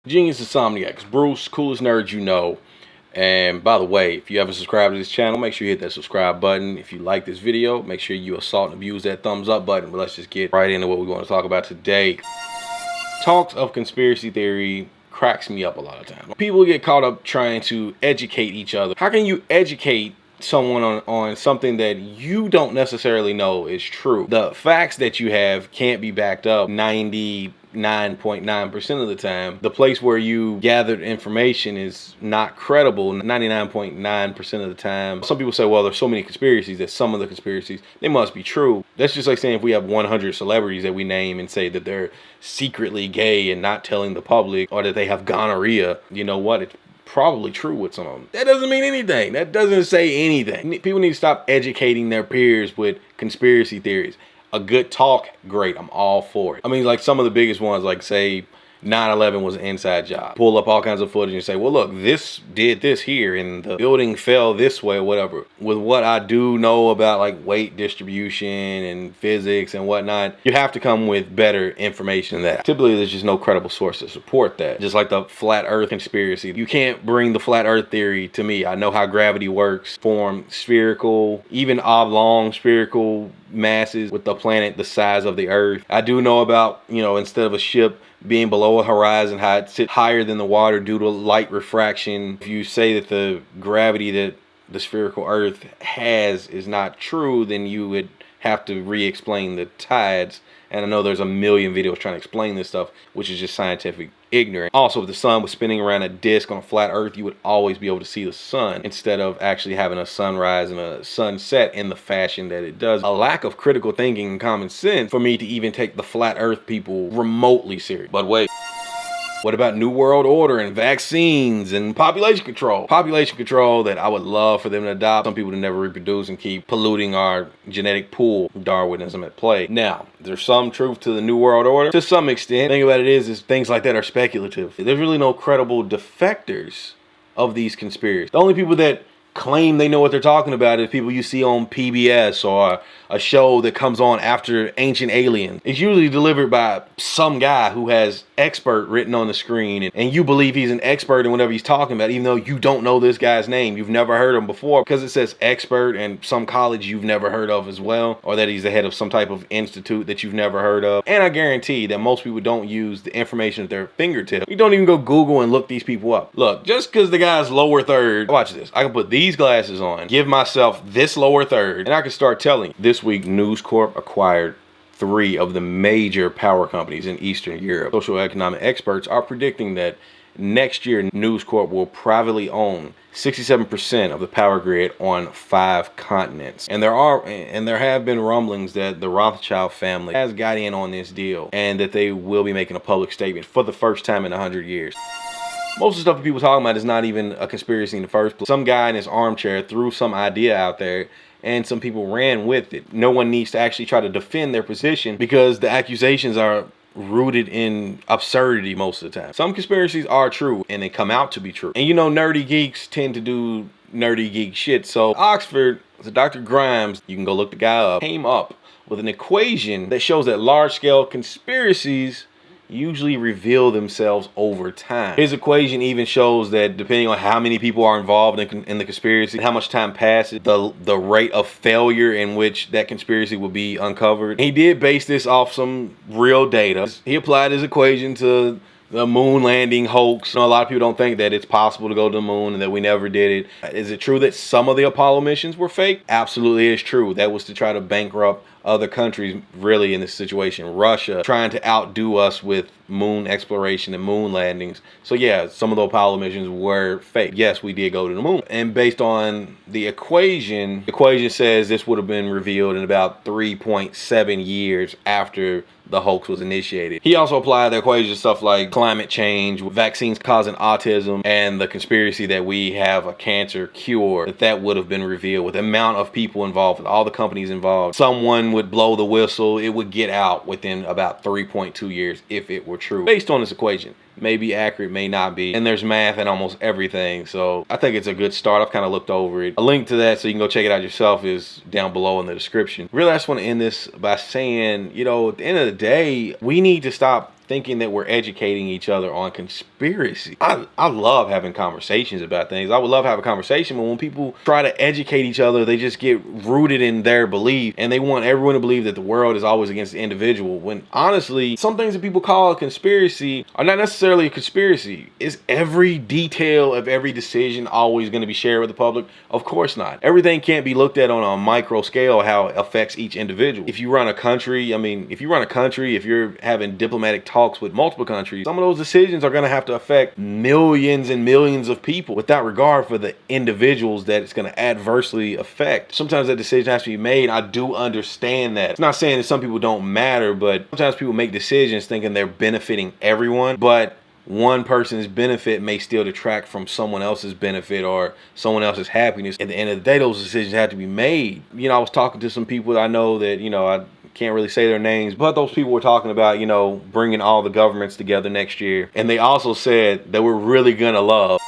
Genius Insomniac, Bruce, coolest nerd you know. And by the way, if you haven't subscribed to this channel, make sure you hit that subscribe button. If you like this video, make sure you assault and abuse that thumbs up button. But let's just get right into what we want to talk about today. Talks of conspiracy theory cracks me up a lot of times. People get caught up trying to educate each other. How can you educate someone on something that you don't necessarily know is true? The facts that you have can't be backed up 99.9% of the time. The place where you gathered information is not credible 99.9% of the time. Some people say, well, there's so many conspiracies that some of the conspiracies, they must be true. That's just like saying if we have 100 celebrities that we name and say that they're secretly gay and not telling the public, or that they have gonorrhea, you know what? It's probably true with some of them. That doesn't mean anything. That doesn't say anything. People need to stop educating their peers with conspiracy theories. A good talk, great. I'm all for it. I mean, like some of the biggest ones, like say 9/11 was an inside job. Pull up all kinds of footage and say, well, look, this did this here and the building fell this way or whatever. With what I do know about like weight distribution and physics and whatnot, you have to come with better information than that. Typically, there's just no credible source to support that. Just like the flat earth conspiracy. You can't bring the flat earth theory to me. I know how gravity works, form spherical, even oblong spherical masses with the planet the size of the earth. I do know about, instead of a ship being below a horizon, how it sits higher than the water due to light refraction. If you say that the gravity that the spherical earth has is not true, then you would have to re-explain the tides. And I know there's a million videos trying to explain this stuff, which is just scientific ignorance. Also, if the sun was spinning around a disk on a flat earth, you would always be able to see the sun instead of actually having a sunrise and a sunset in the fashion that it does. A lack of critical thinking and common sense for me to even take the flat earth people remotely serious. But wait. What about New World Order and vaccines and population control? Population control that I would love for them to adopt. Some people to never reproduce and keep polluting our genetic pool. Darwinism at play. Now, there's some truth to the New World Order to some extent. The thing about it is things like that are speculative. There's really no credible defectors of these conspiracies. The only people that claim they know what they're talking about is people you see on PBS or a show that comes on after Ancient Aliens. It's usually delivered by some guy who has expert written on the screen, and you believe he's an expert in whatever he's talking about, even though you don't know this guy's name. You've never heard him before because it says expert and some college you've never heard of as well, or that he's the head of some type of institute that you've never heard of. And I guarantee that most people don't use the information at their fingertips. You don't even go Google and look these people up. Look, just because the guy's lower third, watch this. I can put these glasses on, give myself this lower third, and I can start telling you. This week, News Corp acquired 3 of the major power companies in Eastern Europe. Social economic experts are predicting that next year, News Corp will privately own 67% of the power grid on 5 continents. And there have been rumblings that the Rothschild family has got in on this deal and that they will be making a public statement for the first time in 100 years. Most of the stuff people talking about is not even a conspiracy in the first place. Some guy in his armchair threw some idea out there and some people ran with it. No one needs to actually try to defend their position because the accusations are rooted in absurdity most of the time. Some conspiracies are true and they come out to be true. And nerdy geeks tend to do nerdy geek shit. So Oxford, so Dr. Grimes, you can go look the guy up, came up with an equation that shows that large-scale conspiracies usually reveal themselves over time. His equation even shows that depending on how many people are involved in the conspiracy, how much time passes, the rate of failure in which that conspiracy will be uncovered. He did base this off some real data. He applied his equation to the moon landing hoax. A lot of people don't think that it's possible to go to the moon and that we never did it. Is it true that some of the Apollo missions were fake? Absolutely, it's true. That was to try to bankrupt other countries really in this situation. Russia trying to outdo us with moon exploration and moon landings. So yeah, some of the Apollo missions were fake. Yes, we did go to the moon. And based on the equation says this would have been revealed in about 3.7 years after the hoax was initiated. He also applied the equation to stuff like climate change, vaccines causing autism, and the conspiracy that we have a cancer cure, that would have been revealed with the amount of people involved, with all the companies involved. Someone would blow the whistle, it would get out within about 3.2 years if it were true. Based on this equation. May be accurate, may not be. And there's math in almost everything. So I think it's a good start. I've kind of looked over it. A link to that so you can go check it out yourself is down below in the description. Really, I just want to end this by saying, at the end of the day, we need to stop thinking that we're educating each other on conspiracy. I love having conversations about things. I would love to have a conversation, but when people try to educate each other, they just get rooted in their belief, and they want everyone to believe that the world is always against the individual, when honestly, some things that people call a conspiracy are not necessarily a conspiracy. Is every detail of every decision always going to be shared with the public? Of course not. Everything can't be looked at on a micro scale, how it affects each individual. If you run a country, if you're having diplomatic talks with multiple countries, some of those decisions are going to have to affect millions and millions of people without regard for the individuals that it's going to adversely affect. Sometimes that decision has to be made. I do understand that. It's not saying that some people don't matter, but sometimes people make decisions thinking they're benefiting everyone, but one person's benefit may still detract from someone else's benefit or someone else's happiness. At the end of the day, those decisions have to be made. I was talking to some people I know that, I can't really say their names, but those people were talking about, bringing all the governments together next year. And they also said that we're really gonna love